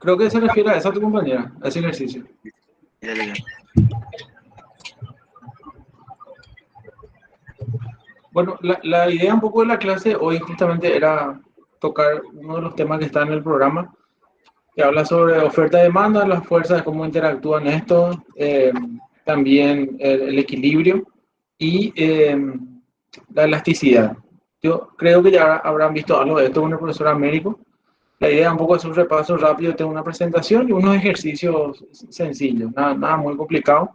Creo que se refiere a esa tu compañera, a ese ejercicio. Ya, ya, ya. Bueno, la idea un poco de la clase hoy justamente era tocar uno de los temas que está en el programa, que habla sobre oferta y demanda, las fuerzas, cómo interactúan estos, también el equilibrio y la elasticidad. Yo creo que ya habrán visto algo de esto con el profesor Américo. La idea un poco es un repaso rápido, tengo una presentación y unos ejercicios sencillos, nada muy complicado.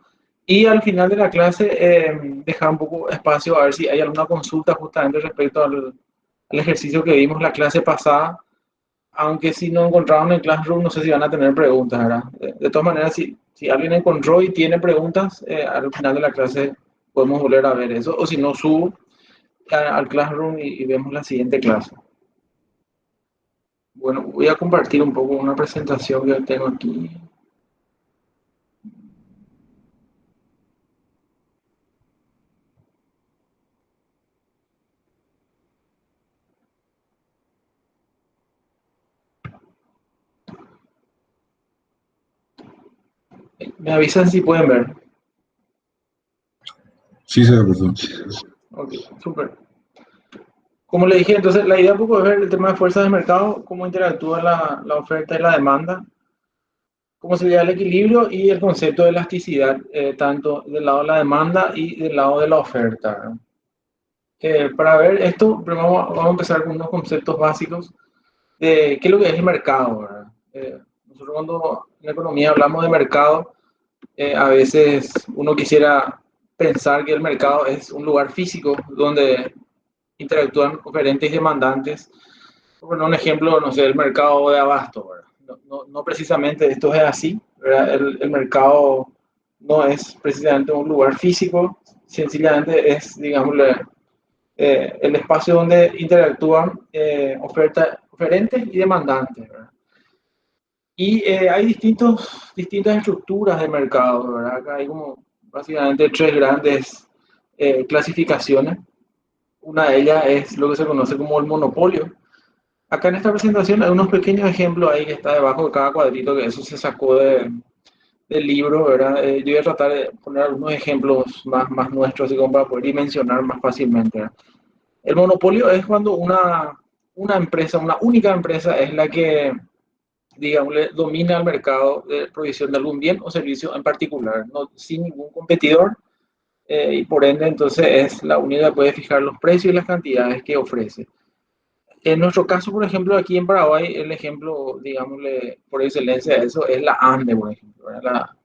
Y al final de la clase dejar un poco espacio a ver si hay alguna consulta justamente respecto al ejercicio que vimos la clase pasada, aunque si no encontraron en Classroom, no sé si van a tener preguntas, ¿verdad? De todas maneras, si alguien encontró y tiene preguntas, al final de la clase podemos volver a ver eso, o si no, subo al Classroom y vemos la siguiente clase. Bueno, voy a compartir un poco una presentación que tengo aquí. Me avisan si pueden ver. Sí, se ve, perdón. Ok, súper. Como le dije, entonces la idea un poco es ver el tema de fuerzas de mercado, cómo interactúa la oferta y la demanda, cómo se llega al equilibrio y el concepto de elasticidad, tanto del lado de la demanda y del lado de la oferta. Para ver esto, primero vamos a empezar con unos conceptos básicos de qué es lo que es el mercado, ¿verdad? Nosotros cuando en economía hablamos de mercado, a veces uno quisiera pensar que el mercado es un lugar físico donde interactúan oferentes y demandantes. Bueno, un ejemplo, no sé, el mercado de abasto, ¿verdad? No precisamente esto es así, ¿verdad? El mercado no es precisamente un lugar físico, sencillamente es, digamos, el espacio donde interactúan oferentes y demandantes, ¿verdad? Y hay distintas estructuras de mercado, ¿verdad? Acá hay como básicamente tres grandes clasificaciones. Una de ellas es lo que se conoce como el monopolio. Acá en esta presentación hay unos pequeños ejemplos ahí que está debajo de cada cuadrito, que eso se sacó del libro, ¿verdad? Yo voy a tratar de poner algunos ejemplos más nuestros, así como para poder dimensionar más fácilmente, ¿verdad? El monopolio es cuando una empresa, una única empresa es la que, digamos, domina el mercado de provisión de algún bien o servicio en particular, no, sin ningún competidor, y por ende entonces es la única que puede fijar los precios y las cantidades que ofrece. En nuestro caso, por ejemplo, aquí en Paraguay, el ejemplo, digámosle, por excelencia de eso es la ANDE, por ejemplo, la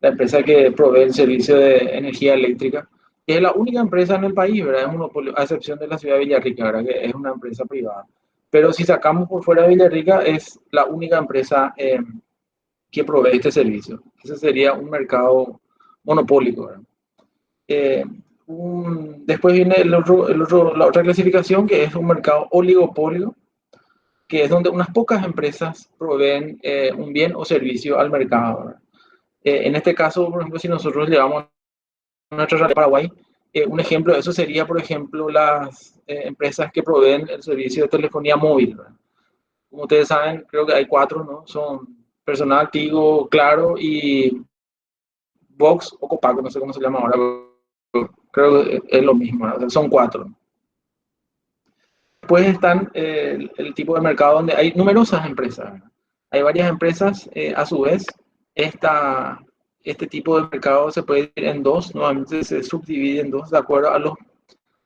empresa que provee el servicio de energía eléctrica, que es la única empresa en el país, ¿verdad? Es un monopolio, a excepción de la ciudad de Villarrica, ¿verdad? Que es una empresa privada. Pero si sacamos por fuera de Villarrica, es la única empresa que provee este servicio. Ese sería un mercado monopólico, ¿verdad? Eh, Después viene la otra clasificación, que es un mercado oligopolio, que es donde unas pocas empresas proveen un bien o servicio al mercado, ¿verdad? En este caso, por ejemplo, si nosotros llevamos a nuestra realidad de Paraguay, un ejemplo de eso sería, por ejemplo, las empresas que proveen el servicio de telefonía móvil, ¿verdad? Como ustedes saben, creo que hay cuatro, ¿no? Son Personal, Tigo, Claro y Vox o Copaco, no sé cómo se llama ahora, creo que es lo mismo, ¿verdad? O sea, son cuatro. Después están el tipo de mercado donde hay numerosas empresas, ¿verdad? Hay varias empresas, a su vez, este tipo de mercado se puede dividir en dos, nuevamente se subdivide en dos de acuerdo a los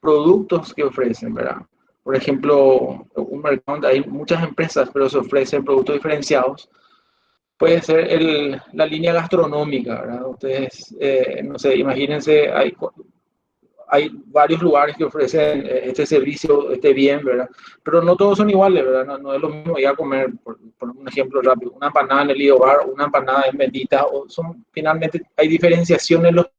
productos que ofrecen, ¿verdad? Por ejemplo, un mercado donde hay muchas empresas, pero se ofrecen productos diferenciados, puede ser la línea gastronómica, ¿verdad? Ustedes, no sé, imagínense, hay varios lugares que ofrecen este servicio, este bien, ¿verdad? Pero no todos son iguales, ¿verdad? No es lo mismo ir a comer, por un ejemplo rápido, una empanada en el Lido Bar, una empanada en Bendita, o finalmente hay diferenciación en los...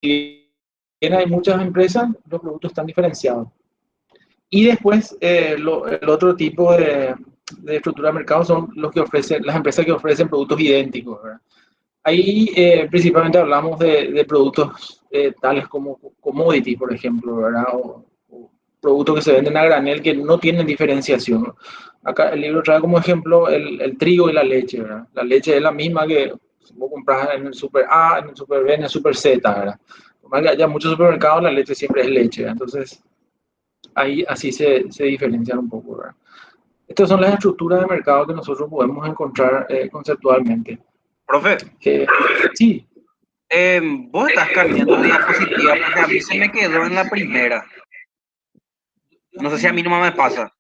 Hay muchas empresas, los productos están diferenciados. Y después, el otro tipo de estructura de mercado son los que ofrecen, las empresas que ofrecen productos idénticos, ¿verdad? Ahí principalmente hablamos de productos tales como commodity, por ejemplo, ¿verdad? O productos que se venden a granel que no tienen diferenciación. Acá el libro trae como ejemplo el trigo y la leche, ¿verdad? La leche es la misma que vos compras en el super A, en el super B, en el super Z, ¿verdad? Por más que haya muchos supermercados, la leche siempre es leche, ¿verdad? Entonces, ahí así se diferencian un poco, ¿verdad? Estas son las estructuras de mercado que nosotros podemos encontrar conceptualmente. Profe, Sí. vos estás cambiando diapositiva porque a mí se me quedó en la primera. No sé si a mí nomás me pasa.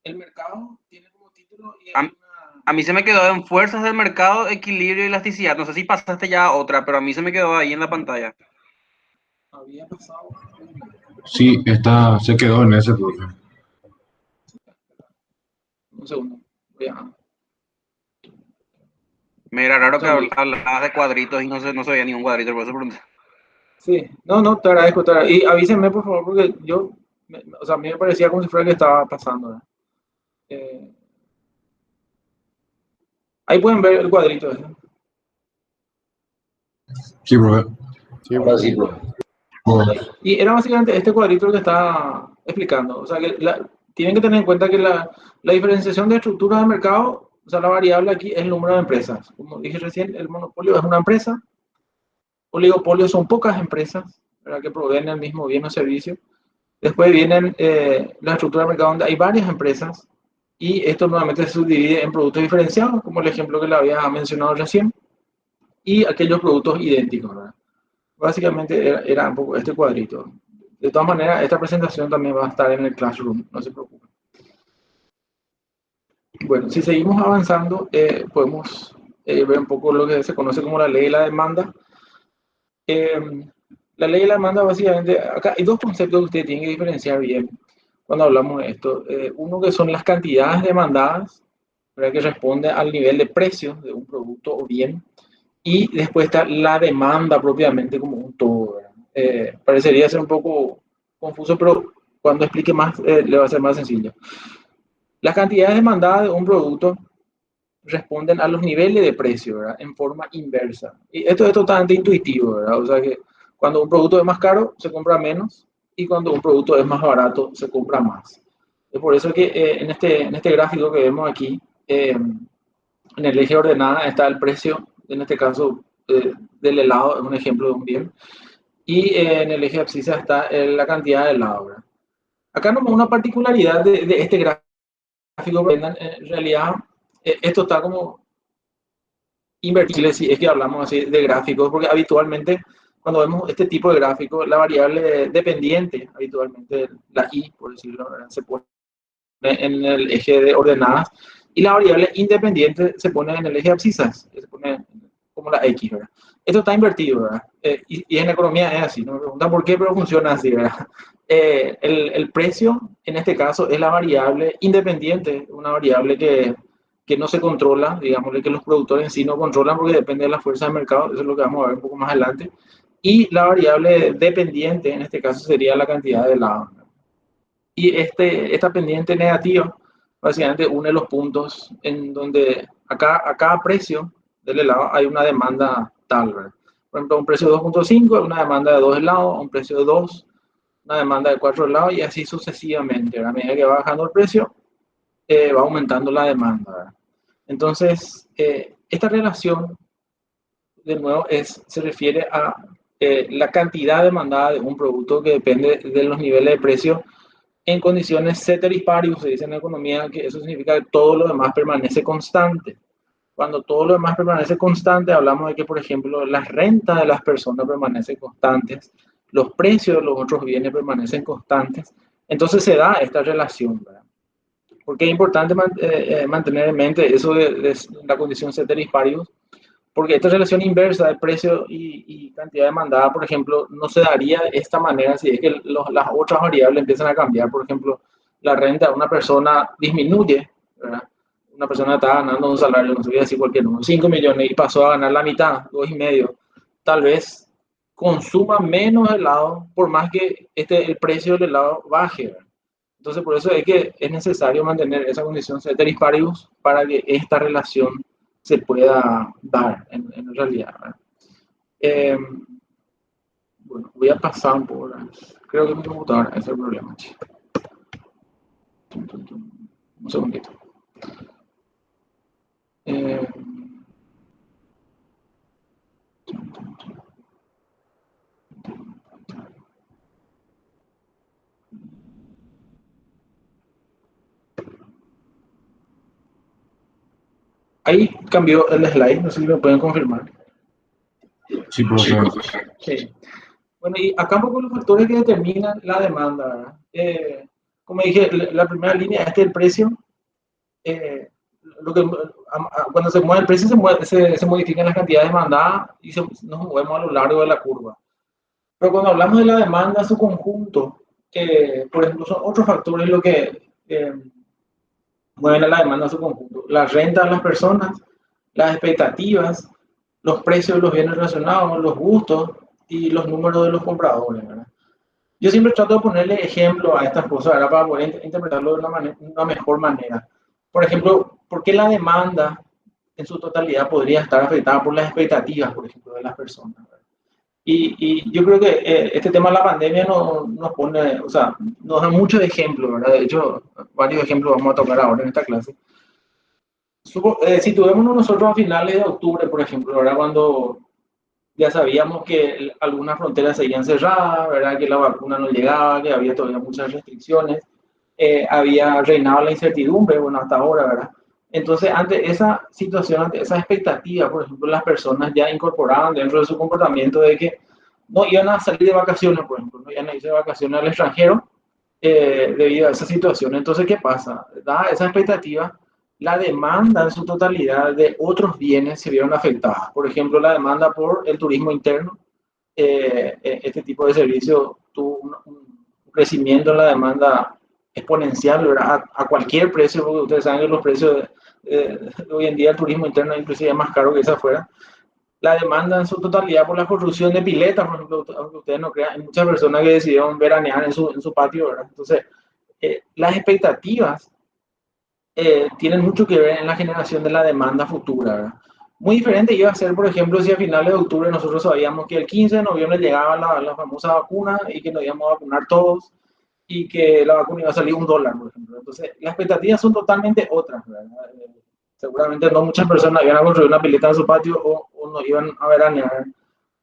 El mercado tiene como título y A, hay una... a mí se me quedó en fuerzas del mercado, equilibrio y elasticidad. No sé si pasaste ya a otra, pero a mí se me quedó ahí en la pantalla. Había pasado... Sí, se quedó en ese, profe. Un segundo. Voy a... Me era raro que Salud. hablabas de cuadritos y no se veía ningún cuadrito, por eso pregunté. Sí, no, te agradezco, te agradezco. Y avísenme, por favor, porque yo, o sea, a mí me parecía como si fuera que estaba pasando, ¿verdad? Eh, ahí pueden ver el cuadrito ese. Sí, profe. Sí, Ahora profe. sí, profe. Y era básicamente este cuadrito que está explicando. O sea, que tienen que tener en cuenta que la diferenciación de estructuras de mercado, o sea, la variable aquí es el número de empresas. Como dije recién, el monopolio es una empresa, oligopolios son pocas empresas, ¿verdad?, que proveen el mismo bien o servicio. Después vienen las estructuras de mercado donde hay varias empresas y esto nuevamente se subdivide en productos diferenciados, como el ejemplo que le había mencionado recién, y aquellos productos idénticos, ¿verdad? Básicamente era un poco este cuadrito. De todas maneras, esta presentación también va a estar en el Classroom, no se preocupen. Bueno, si seguimos avanzando, podemos ver un poco lo que se conoce como la ley de la demanda. La ley de la demanda, básicamente, acá hay dos conceptos que ustedes tienen que diferenciar bien cuando hablamos de esto. Uno que son las cantidades demandadas, ¿verdad?, que responde al nivel de precio de un producto o bien, y después está la demanda propiamente como un todo, ¿verdad? Parecería ser un poco confuso, pero cuando explique más le va a ser más sencillo. Las cantidades demandadas de un producto responden a los niveles de precio, ¿verdad?, en forma inversa. Y esto es totalmente intuitivo, ¿verdad? O sea que cuando un producto es más caro, se compra menos, y cuando un producto es más barato, se compra más. Es por eso que en este gráfico que vemos aquí, en el eje ordenada está el precio, en este caso del helado, es un ejemplo de un bien, y en el eje abscisa está la cantidad de helado, ¿verdad? Acá nomás una particularidad de este gráfico, en realidad esto está como invertible si es que hablamos así de gráficos, porque habitualmente cuando vemos este tipo de gráfico, la variable dependiente, habitualmente la I, por decirlo, ¿verdad?, se pone en el eje de ordenadas, y la variable independiente se pone en el eje de abscisas, que se pone como la X, ¿verdad? Esto está invertido, ¿verdad? Y en economía es así, no me preguntan por qué, pero funciona así, ¿verdad? El precio, en este caso, es la variable independiente, una variable que no se controla, digamos, que los productores en sí no controlan porque depende de la fuerza de mercado, eso es lo que vamos a ver un poco más adelante. Y la variable dependiente, en este caso, sería la cantidad de helado. Y esta pendiente negativa básicamente une los puntos en donde a cada precio del helado hay una demanda tal, ¿verdad? Por ejemplo, a un precio de 2.5, una demanda de 2 helados, a un precio de 2, una demanda de 4 helados, y así sucesivamente, ¿verdad? A medida que va bajando el precio, va aumentando la demanda, ¿verdad? Entonces, esta relación, de nuevo, se refiere a la cantidad demandada de un producto que depende de los niveles de precio en condiciones ceteris paribus, se dice en la economía, que eso significa que todo lo demás permanece constante. Cuando todo lo demás permanece constante, hablamos de que, por ejemplo, las rentas de las personas permanecen constantes, los precios de los otros bienes permanecen constantes. Entonces se da esta relación, ¿verdad? Porque es importante mantener en mente eso de la condición ceteris paribus, porque esta relación inversa de precio y cantidad demandada, por ejemplo, no se daría de esta manera si es que las otras variables empiezan a cambiar. Por ejemplo, la renta de una persona disminuye, ¿verdad? Una persona está ganando un salario, no sé, voy a decir cualquier número, 5 millones, y pasó a ganar la mitad, 2,5. Tal vez consuma menos helado por más que el precio del helado baje, ¿verdad? Entonces, por eso es que es necesario mantener esa condición ceteris paribus para que esta relación se pueda dar en realidad, ¿verdad? Bueno, voy a pasar un poco. Creo que mi computadora es el problema, che. Un segundito. Eh, Ahí cambió el slide, no sé si me pueden confirmar. Sí, profe. Sí. Bueno, y acá un poco los factores que determinan la demanda, ¿verdad? Como dije, la primera línea es el precio. eh, Cuando se mueve el precio, se modifican las cantidades demandadas y nos movemos a lo largo de la curva. Pero cuando hablamos de la demanda en su conjunto, por ejemplo, son otros factores lo que mueven a la demanda en su conjunto. La renta de las personas, las expectativas, los precios de los bienes relacionados, los gustos y los números de los compradores, ¿verdad? Yo siempre trato de ponerle ejemplo a estas cosas, ¿verdad? Para poder interpretarlo de una mejor manera. Por ejemplo, ¿por qué la demanda en su totalidad podría estar afectada por las expectativas, por ejemplo, de las personas, ¿verdad? Y yo creo que este tema de la pandemia nos pone, o sea, nos da muchos ejemplos, ¿verdad? De hecho, varios ejemplos vamos a tocar ahora en esta clase. Situémonos nosotros a finales de octubre, por ejemplo, ¿verdad? Cuando ya sabíamos que algunas fronteras seguían cerradas, ¿verdad? Que la vacuna no llegaba, que había todavía muchas restricciones, había reinado la incertidumbre, bueno, hasta ahora, ¿verdad? Entonces, ante esa situación, ante esa expectativa, por ejemplo, las personas ya incorporaban dentro de su comportamiento de que no iban a salir de vacaciones, por ejemplo, no iban a irse de vacaciones al extranjero debido a esa situación. Entonces, ¿qué pasa? Dada esa expectativa, la demanda en su totalidad de otros bienes se vieron afectadas. Por ejemplo, la demanda por el turismo interno. Este tipo de servicio tuvo un crecimiento en la demanda exponencial, ¿verdad? A cualquier precio, porque ustedes saben que los precios hoy en día el turismo interno inclusive es más caro que esa afuera. La demanda en su totalidad por la construcción de piletas, por ejemplo, aunque ustedes no crean, hay muchas personas que decidieron veranear en su patio, ¿verdad? Entonces, las expectativas tienen mucho que ver en la generación de la demanda futura, ¿verdad? Muy diferente iba a ser, por ejemplo, si a finales de octubre nosotros sabíamos que el 15 de noviembre llegaba la famosa vacuna y que nos íbamos a vacunar todos y que la vacuna iba a salir $1, por ejemplo. Entonces, las expectativas son totalmente otras, ¿verdad? Seguramente no muchas personas iban a construir una pileta en su patio o no iban a veranear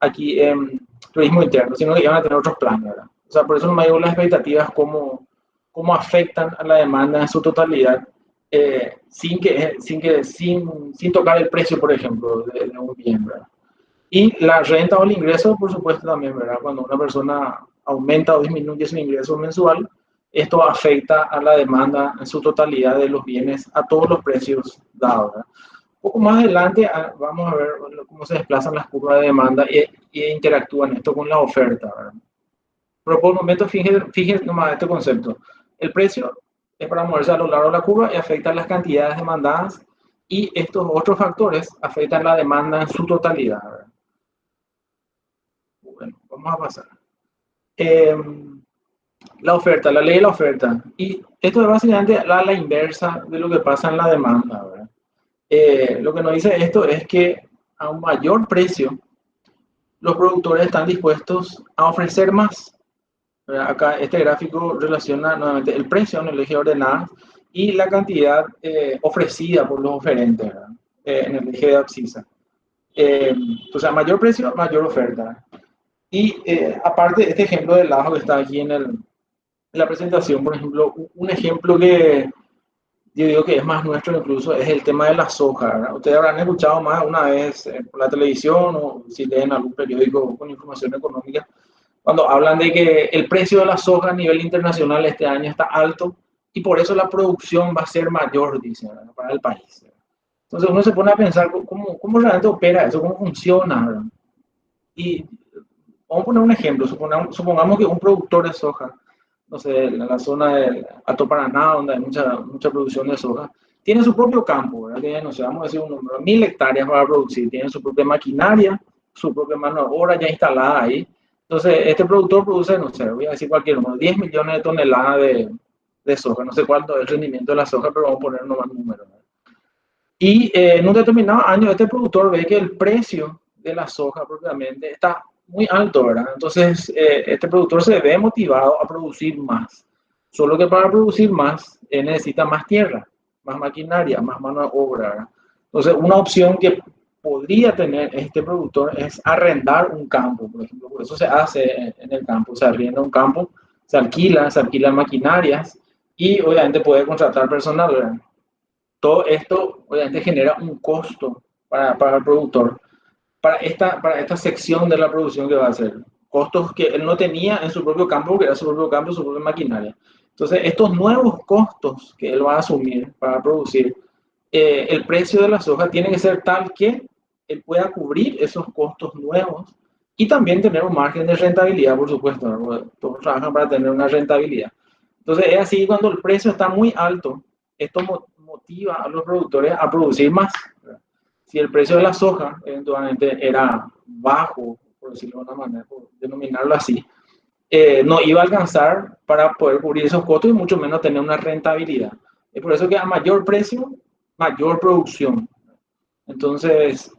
aquí en turismo interno, sino que iban a tener otros planes, ¿verdad? O sea, por eso no me digo las expectativas, cómo afectan a la demanda en su totalidad, sin tocar el precio, por ejemplo, de un bien, ¿verdad? Y la renta o el ingreso, por supuesto, también, ¿verdad? Cuando una persona aumenta o disminuye su ingreso mensual, esto afecta a la demanda en su totalidad de los bienes a todos los precios dados, ¿verdad? Un poco más adelante vamos a ver cómo se desplazan las curvas de demanda y interactúan esto con la oferta, ¿verdad? Pero por el momento fíjense nomás este concepto. El precio es para moverse a lo largo de la curva y afecta las cantidades demandadas y estos otros factores afectan la demanda en su totalidad, ¿verdad? Bueno, vamos a pasar. La oferta, la ley de la oferta. Y esto es básicamente la inversa de lo que pasa en la demanda, ¿verdad? Lo que nos dice esto es que a un mayor precio, los productores están dispuestos a ofrecer más. Acá este gráfico relaciona nuevamente el precio en el eje de ordenadas y la cantidad ofrecida por los oferentes, ¿verdad? En el eje de abscisa. Entonces, a mayor precio, mayor oferta. Y aparte, este ejemplo del lado que está aquí en la presentación, por ejemplo, un ejemplo que yo digo que es más nuestro incluso es el tema de la soja, ¿verdad? Ustedes habrán escuchado más una vez por la televisión o si leen algún periódico con información económica, cuando hablan de que el precio de la soja a nivel internacional este año está alto y por eso la producción va a ser mayor, dicen, ¿verdad? Para el país, ¿verdad? Entonces uno se pone a pensar cómo realmente opera eso, cómo funciona, ¿verdad? Y vamos a poner un ejemplo, supongamos que un productor de soja, no sé, en la zona de Alto Paraná, donde hay mucha producción de soja, tiene su propio campo, ¿verdad? Tiene, no sé, vamos a decir un número, 1.000 hectáreas para producir, tiene su propia maquinaria, su propia mano de obra ya instalada ahí. Entonces, este productor produce, no sé, voy a decir cualquier número, 10 millones de toneladas de soja, no sé cuánto es el rendimiento de la soja, pero vamos a poner nomás números, ¿verdad? Y en un determinado año, este productor ve que el precio de la soja propiamente está muy alto, ¿verdad? Entonces, este productor se ve motivado a producir más. Solo que para producir más, necesita más tierra, más maquinaria, más mano de obra, ¿verdad? Entonces, una opción que podría tener este productor es arrendar un campo, por ejemplo. Por eso se hace en el campo, se arrienda un campo, se alquilan maquinarias y obviamente puede contratar personal, ¿verdad? Todo esto obviamente genera un costo para el productor para esta sección de la producción que va a hacer. Costos que él no tenía en su propio campo, porque era su propio campo, su propia maquinaria. Entonces, estos nuevos costos que él va a asumir para producir, el precio de la soja tiene que ser tal que él pueda cubrir esos costos nuevos y también tener un margen de rentabilidad, por supuesto, ¿no? Todos trabajan para tener una rentabilidad. Entonces, es así cuando el precio está muy alto, esto motiva a los productores a producir más, ¿verdad? Si el precio de la soja eventualmente era bajo, por decirlo de una manera, por denominarlo así, no iba a alcanzar para poder cubrir esos costos y mucho menos tener una rentabilidad. Es por eso que a mayor precio, mayor producción. Entonces,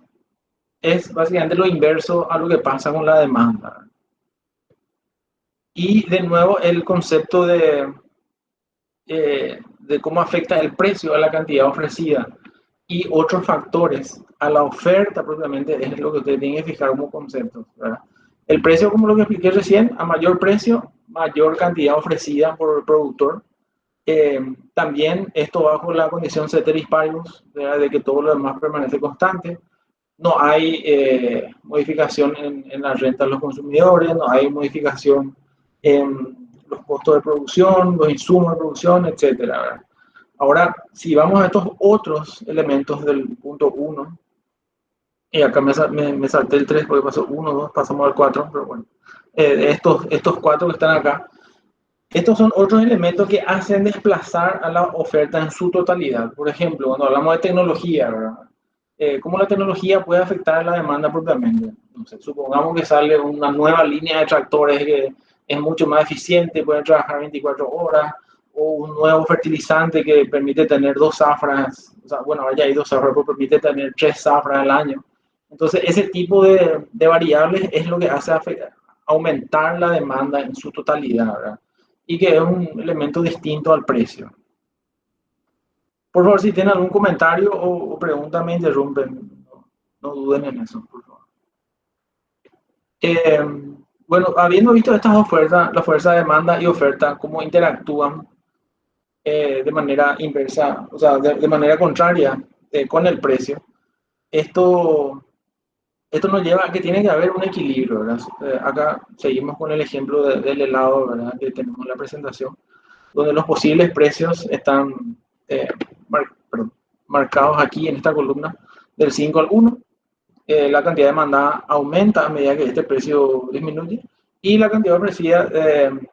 es básicamente lo inverso a lo que pasa con la demanda. Y de nuevo, el concepto de cómo afecta el precio a la cantidad ofrecida y otros factores a la oferta propiamente es lo que ustedes tienen que fijar como conceptos, ¿verdad? El precio, como lo que expliqué recién, a mayor precio, mayor cantidad ofrecida por el productor. También esto bajo la condición ceteris paribus, ¿verdad? De que todo lo demás permanece constante. No hay modificación en la renta de los consumidores, no hay modificación en los costos de producción, los insumos de producción, etcétera, ¿verdad? Ahora, si vamos a estos otros elementos del punto 1, y acá me salté el 3 porque pasó 1, 2, pasamos al 4, pero bueno, estos 4 que están acá, estos son otros elementos que hacen desplazar a la oferta en su totalidad. Por ejemplo, cuando hablamos de tecnología, ¿verdad? ¿Cómo la tecnología puede afectar la demanda propiamente? No sé, supongamos que sale una nueva línea de tractores que es mucho más eficiente, puede trabajar 24 horas, o un nuevo fertilizante que permite tener 2 zafras, o sea, bueno, ahora ya hay 2 zafras, pero permite tener 3 zafras al año. Entonces, ese tipo de variables es lo que hace aumentar la demanda en su totalidad, ¿verdad? Y que es un elemento distinto al precio. Por favor, si tienen algún comentario o pregunta, me interrumpen. No duden en eso, por favor. Eh, bueno, habiendo visto estas dos fuerzas, la fuerza de demanda y oferta, cómo interactúan de manera inversa, o sea, de manera contraria con el precio, esto, esto nos lleva a que tiene que haber un equilibrio, ¿verdad? Acá seguimos con el ejemplo del helado, ¿verdad? Que tenemos en la presentación, donde los posibles precios están marcados aquí en esta columna del 5 al 1. La cantidad demandada aumenta a medida que este precio disminuye y la cantidad ofrecida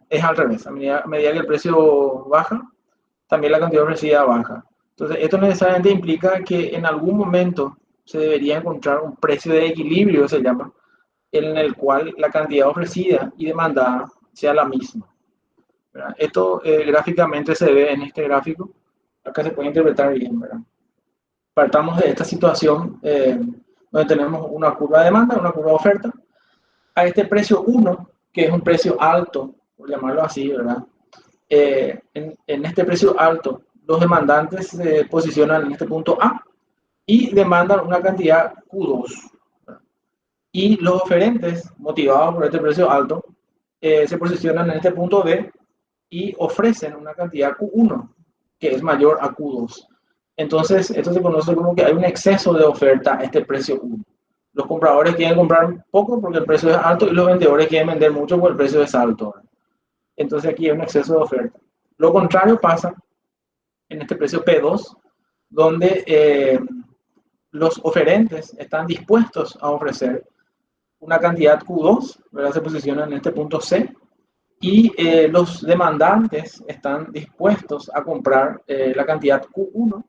es al revés. A medida que el precio baja, también la cantidad ofrecida baja. Entonces, esto necesariamente implica que en algún momento se debería encontrar un precio de equilibrio, se llama, en el cual la cantidad ofrecida y demandada sea la misma, ¿verdad? Esto gráficamente se ve en este gráfico. Acá se puede interpretar bien, ¿verdad? Partamos de esta situación donde tenemos una curva de demanda, una curva de oferta. A este precio 1, que es un precio alto, por llamarlo así, ¿verdad? En este precio alto, los demandantes se posicionan en este punto A y demandan una cantidad Q2. ¿Verdad? Y los oferentes, motivados por este precio alto, se posicionan en este punto B y ofrecen una cantidad Q1, que es mayor a Q2. Entonces, esto se conoce como que hay un exceso de oferta a este precio 1. Los compradores quieren comprar poco porque el precio es alto y los vendedores quieren vender mucho porque el precio es alto. Entonces, aquí hay un exceso de oferta. Lo contrario pasa en este precio P2, donde los oferentes están dispuestos a ofrecer una cantidad Q2, ¿verdad? Se posicionan en este punto C, y los demandantes están dispuestos a comprar la cantidad Q1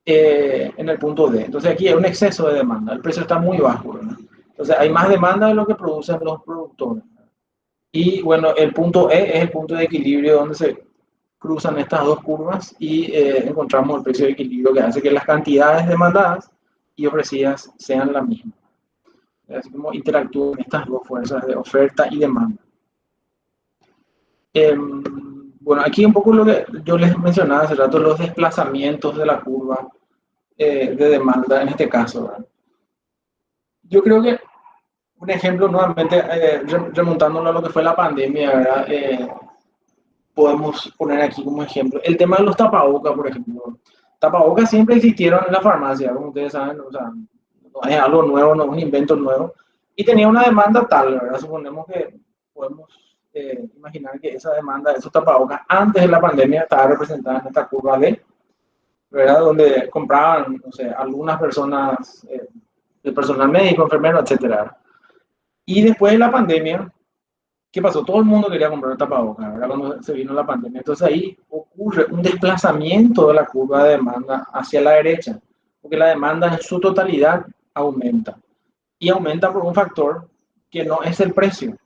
en el punto D. Entonces aquí hay un exceso de demanda, el precio está muy bajo, ¿verdad? Entonces hay más demanda de lo que producen los productores. Y bueno, el punto E es el punto de equilibrio donde se cruzan estas dos curvas y encontramos el precio de equilibrio que hace que las cantidades demandadas y ofrecidas sean la misma. así como interactúan estas dos fuerzas de oferta y demanda. Bueno, aquí un poco lo que yo les mencionaba hace rato, los desplazamientos de la curva de demanda en este caso, ¿verdad? Yo creo que un ejemplo nuevamente, remontándolo a lo que fue la pandemia, ¿verdad? Podemos poner aquí como ejemplo el tema de los tapabocas, por ejemplo. Tapabocas siempre existieron en la farmacia, como ustedes saben, o sea, no es algo nuevo, no es un invento nuevo, y tenía una demanda tal, ¿verdad? Suponemos que podemos imaginar que esa demanda de esos tapabocas antes de la pandemia estaba representada en esta curva D, ¿verdad? Donde compraban, no sé, algunas personas, el personal médico, enfermero, etcétera. Y después de la pandemia, ¿qué pasó? Todo el mundo quería comprar tapabocas, ¿verdad? Cuando se vino la pandemia. Entonces ahí ocurre un desplazamiento de la curva de demanda hacia la derecha, porque la demanda en su totalidad aumenta. Y aumenta por un factor que no es el precio,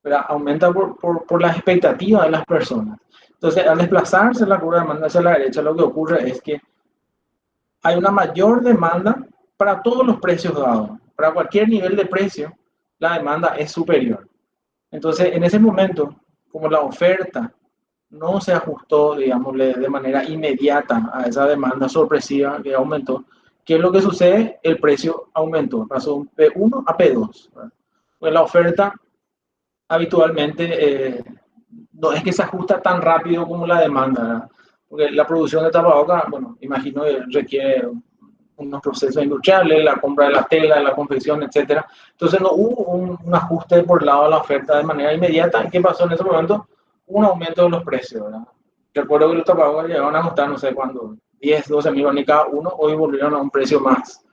¿verdad? Aumenta por las expectativas de las personas. Entonces, al desplazarse la curva de demanda hacia la derecha, lo que ocurre es que hay una mayor demanda para todos los precios dados. Para cualquier nivel de precio, la demanda es superior. Entonces, en ese momento, como la oferta no se ajustó, digamos, de manera inmediata a esa demanda sorpresiva que aumentó, ¿qué es lo que sucede? El precio aumentó, pasó de P1 a P2. ¿Verdad? Pues la oferta habitualmente no es que se ajusta tan rápido como la demanda, ¿verdad? Porque la producción de tapabocas, bueno, imagino que requiere unos procesos industriales, la compra de la tela, la confección, etcétera. Entonces no hubo un ajuste por el lado de la oferta de manera inmediata. ¿Qué pasó en ese momento? Un aumento de los precios, ¿verdad? Recuerdo que los tapabocas llegaron a costar, no sé cuándo, 10, 12 mil ni cada uno, hoy volvieron a un precio más,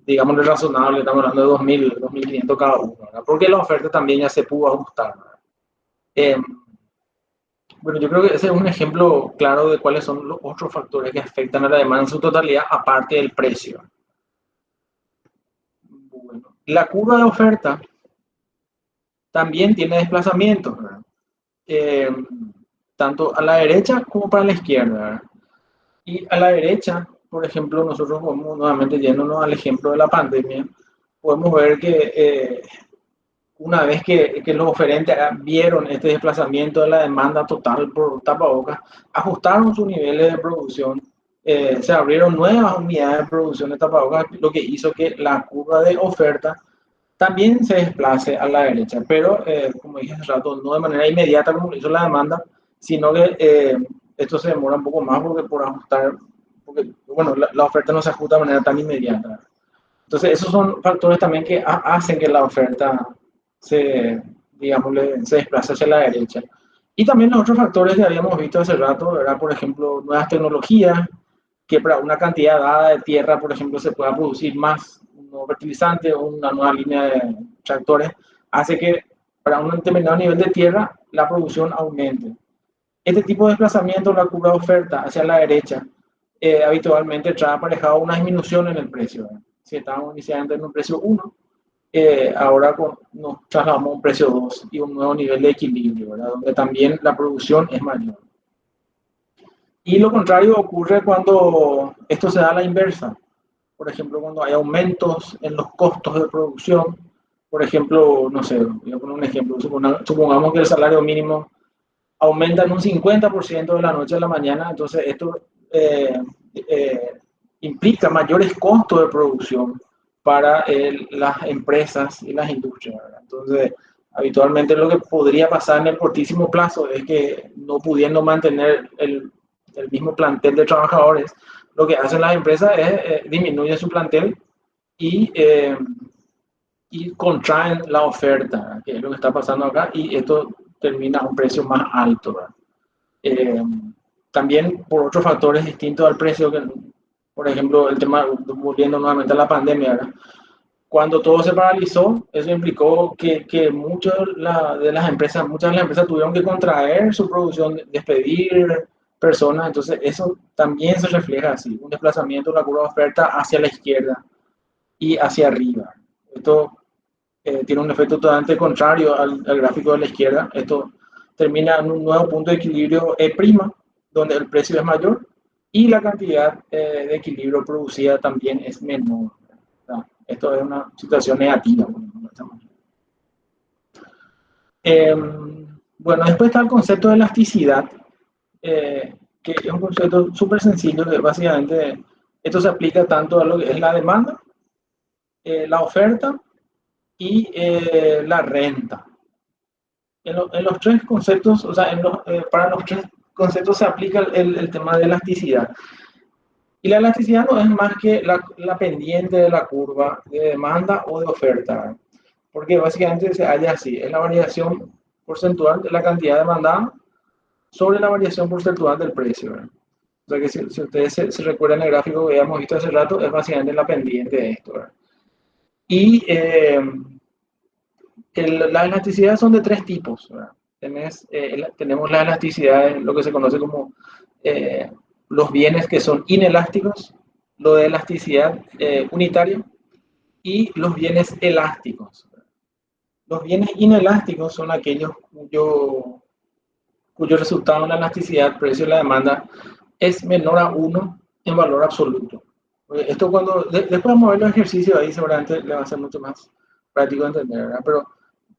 digamos, razonable, estamos hablando de 2.000, 2.500 cada uno, ¿verdad? Porque la oferta también ya se pudo ajustar, ¿verdad? Bueno, yo creo que ese es un ejemplo claro de cuáles son los otros factores que afectan a la demanda en su totalidad, aparte del precio. Bueno, la curva de oferta también tiene desplazamientos, ¿verdad? Eh, tanto a la derecha como para la izquierda, ¿verdad? Y a la derecha, por ejemplo, nosotros vamos nuevamente yéndonos al ejemplo de la pandemia, podemos ver que una vez que los oferentes vieron este desplazamiento de la demanda total por tapabocas, ajustaron sus niveles de producción, se abrieron nuevas unidades de producción de tapabocas, lo que hizo que la curva de oferta también se desplace a la derecha, pero como dije hace rato, no de manera inmediata como lo hizo la demanda, sino que esto se demora un poco más porque por ajustar, porque bueno, la oferta no se ajusta de manera tan inmediata. Entonces, esos son factores también que hacen que la oferta digamos, se desplace hacia la derecha. Y también los otros factores que habíamos visto hace rato, era, por ejemplo, nuevas tecnologías, que para una cantidad dada de tierra, por ejemplo, se pueda producir más un nuevo fertilizante o una nueva línea de tractores, hace que para un determinado nivel de tierra la producción aumente. Este tipo de desplazamiento, la curva de oferta hacia la derecha, habitualmente trae aparejado una disminución en el precio, ¿verdad? Si estábamos inicialmente en un precio 1, ahora nos trasladamos a un precio 2 y un nuevo nivel de equilibrio, ¿verdad? Donde también la producción es mayor. Y lo contrario ocurre cuando esto se da a la inversa. Por ejemplo, cuando hay aumentos en los costos de producción. Por ejemplo, no sé, voy a poner un ejemplo. Supongamos que el salario mínimo aumenta en un 50% de la noche a la mañana. Entonces, esto implica mayores costos de producción para las empresas y las industrias, ¿verdad? Entonces, habitualmente lo que podría pasar en el cortísimo plazo es que no pudiendo mantener el mismo plantel de trabajadores, lo que hacen las empresas es disminuyen su plantel y, y contraen la oferta, que es lo que está pasando acá, y esto termina a un precio más alto, ¿verdad? También por otros factores distintos al precio, que, por ejemplo, el tema, volviendo nuevamente a la pandemia, ¿verdad? Cuando todo se paralizó, eso implicó que muchas de las empresas tuvieron que contraer su producción, despedir personas, entonces eso también se refleja así, un desplazamiento de la curva de oferta hacia la izquierda y hacia arriba. Esto tiene un efecto totalmente contrario al gráfico de la izquierda. Esto termina en un nuevo punto de equilibrio E', donde el precio es mayor y la cantidad de equilibrio producida también es menor, ¿verdad? Esto es una situación negativa. Bueno, después está el concepto de elasticidad, que es un concepto súper sencillo, que básicamente esto se aplica tanto a lo que es la demanda, la oferta y la renta. En los tres conceptos, o sea, para los tres conceptos se aplica el tema de elasticidad. Y la elasticidad no es más que la pendiente de la curva de demanda o de oferta, porque básicamente se halla así, es la variación porcentual de la cantidad demandada sobre la variación porcentual del precio, ¿verdad? O sea que si ustedes se recuerdan el gráfico que habíamos visto hace rato, es básicamente la pendiente de esto, ¿verdad? Y las elasticidades son de tres tipos, ¿verdad? Tenemos la elasticidad, lo que se conoce como los bienes que son inelásticos, lo de elasticidad unitaria y los bienes elásticos. Los bienes inelásticos son aquellos cuyo resultado en la elasticidad, precio de la demanda, es menor a 1 en valor absoluto. Esto después vamos a ver los ejercicios ahí, seguramente le va a ser mucho más práctico de entender, ¿verdad? Pero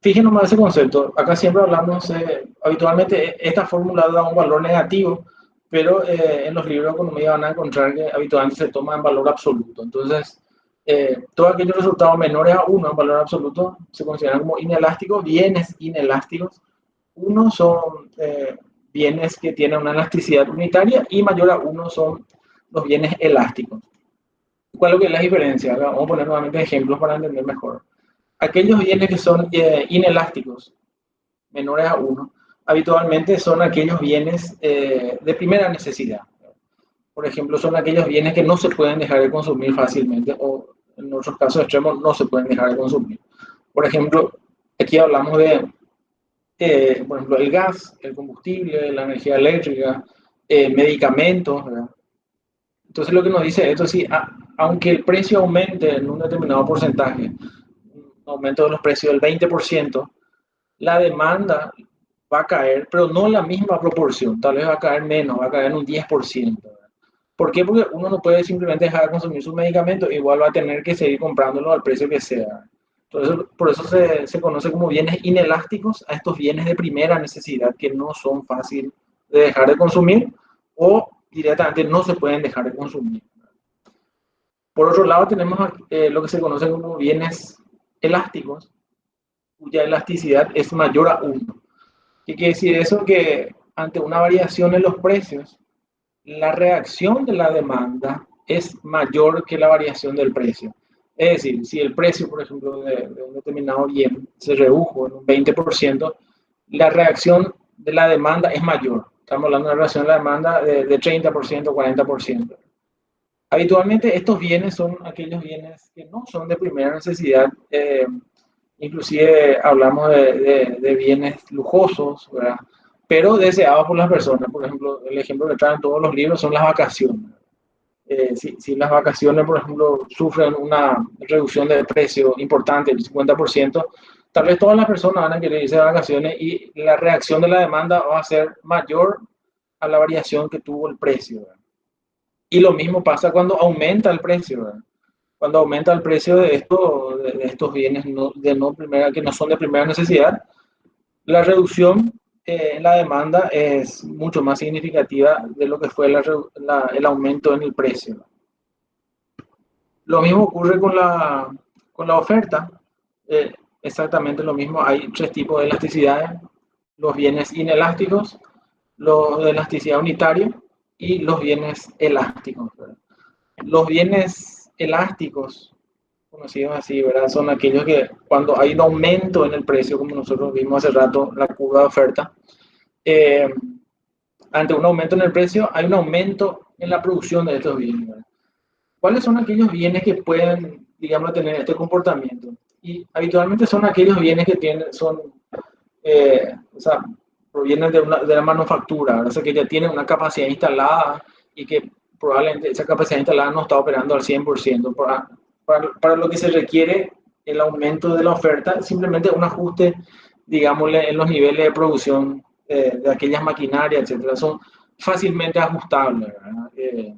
fíjenos más ese concepto. Acá siempre hablamos, habitualmente esta fórmula da un valor negativo, pero en los libros de economía van a encontrar que habitualmente se toma en valor absoluto. Entonces, todos aquellos resultados menores a 1 en valor absoluto se consideran como inelásticos, bienes inelásticos. Uno son bienes que tienen una elasticidad unitaria y mayor a 1 son los bienes elásticos. ¿Cuál es la diferencia? Vamos a poner nuevamente ejemplos para entender mejor. Aquellos bienes que son inelásticos, menores a 1, habitualmente son aquellos bienes de primera necesidad. Por ejemplo, son aquellos bienes que no se pueden dejar de consumir fácilmente o en otros casos extremos no se pueden dejar de consumir. Por ejemplo, aquí hablamos de, por ejemplo, el gas, el combustible, la energía eléctrica, medicamentos, ¿verdad? Entonces lo que nos dice esto, sí, aunque el precio aumente en un determinado porcentaje, un aumento de los precios del 20%, la demanda va a caer, pero no en la misma proporción, tal vez va a caer menos, va a caer en un 10%. ¿Por qué? Porque uno no puede simplemente dejar de consumir sus medicamentos, igual va a tener que seguir comprándolo al precio que sea. Entonces, por eso se conoce como bienes inelásticos a estos bienes de primera necesidad que no son fáciles de dejar de consumir o directamente no se pueden dejar de consumir. Por otro lado, tenemos lo que se conoce como bienes elásticos, cuya elasticidad es mayor a 1. ¿Qué quiere decir eso? Que ante una variación en los precios, la reacción de la demanda es mayor que la variación del precio. Es decir, si el precio, por ejemplo, de un determinado bien se redujo en un 20%, la reacción de la demanda es mayor. Estamos hablando de una reacción de la demanda de 30%, 40%. Habitualmente estos bienes son aquellos bienes que no son de primera necesidad, inclusive hablamos de bienes lujosos, ¿verdad? Pero deseados por las personas. Por ejemplo, el ejemplo que traen todos los libros son las vacaciones. Si las vacaciones, por ejemplo, sufren una reducción de precio importante, del 50%, tal vez todas las personas van a querer irse de vacaciones y la reacción de la demanda va a ser mayor a la variación que tuvo el precio, ¿verdad? Y lo mismo pasa cuando aumenta el precio, ¿verdad? Cuando aumenta el precio de estos bienes que no son de primera necesidad, la reducción en la demanda es mucho más significativa de lo que fue el aumento en el precio. Lo mismo ocurre con la oferta, exactamente lo mismo. Hay tres tipos de elasticidades: los bienes inelásticos, los de elasticidad unitaria y los bienes elásticos, ¿verdad? Los bienes elásticos, conocidos así, ¿verdad? Son aquellos que cuando hay un aumento en el precio, como nosotros vimos hace rato, la curva de oferta, ante un aumento en el precio hay un aumento en la producción de estos bienes, ¿verdad? ¿Cuáles son aquellos bienes que pueden, digamos, tener este comportamiento? Y habitualmente son aquellos bienes que o sea, provienen de la manufactura, ¿verdad? O sea, que ya tienen una capacidad instalada y que probablemente esa capacidad instalada no está operando al 100%. Para lo que se requiere el aumento de la oferta, simplemente un ajuste, digámosle, en los niveles de producción de aquellas maquinarias, etcétera, son fácilmente ajustables, ¿verdad?